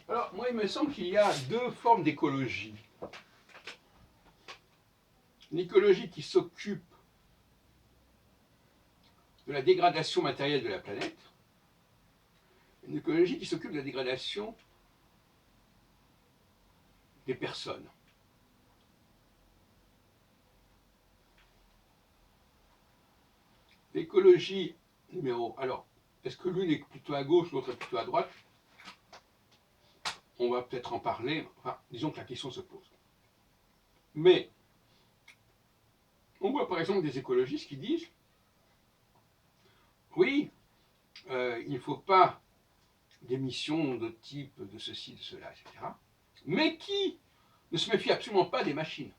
Alors, moi, il me semble qu'il y a deux formes d'écologie. Une écologie qui s'occupe de la dégradation matérielle de la planète, une écologie qui s'occupe de la dégradation des personnes. L'écologie numéro... Alors, est-ce que l'une est plutôt à gauche, l'autre est plutôt à droite? On va peut-être en parler. Enfin, disons que la question se pose. Mais, on voit par exemple des écologistes qui disent oui, il ne faut pas d'émissions de type de ceci, de cela, etc. Mais qui ne se méfie absolument pas des machines,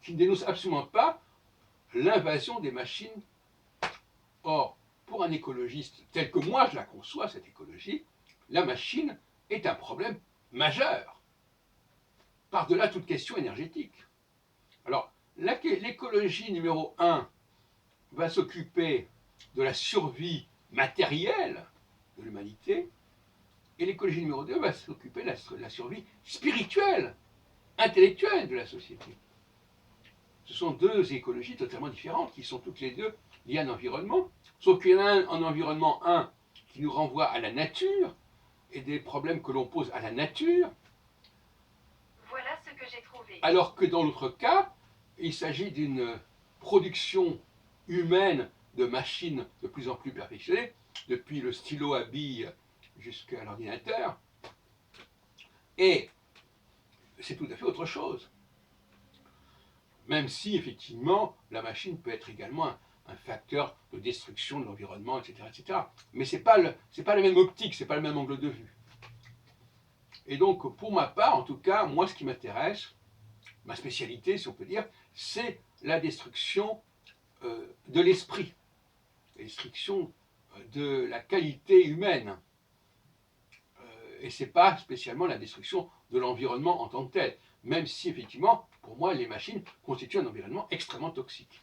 qui ne dénonce absolument pas l'invasion des machines. Or, pour un écologiste tel que moi je la conçois, cette écologie, la machine est un problème majeur, par-delà toute question énergétique. Alors, l'écologie numéro 1 va s'occuper de la survie matérielle de l'humanité, et l'écologie numéro 2 va s'occuper de la survie spirituelle, intellectuelle de la société. Ce sont deux écologies totalement différentes qui sont toutes les deux liées à l'environnement, sauf qu'il y en a un en environnement 1 qui nous renvoie à la nature et des problèmes que l'on pose à la nature. Voilà ce que j'ai trouvé. Alors que dans l'autre cas, il s'agit d'une production humaine de machines de plus en plus perfectionnées, depuis le stylo à billes jusqu'à l'ordinateur, et c'est tout à fait autre chose. Même si, effectivement, la machine peut être également un facteur de destruction de l'environnement, etc., etc. Mais ce n'est pas la même optique, ce n'est pas le même angle de vue. Et donc, pour ma part, en tout cas, moi, ce qui m'intéresse, ma spécialité, si on peut dire, c'est la destruction de l'esprit, la destruction de la qualité humaine. Et ce n'est pas spécialement la destruction de l'environnement en tant que tel, même si, effectivement, pour moi, les machines constituent un environnement extrêmement toxique.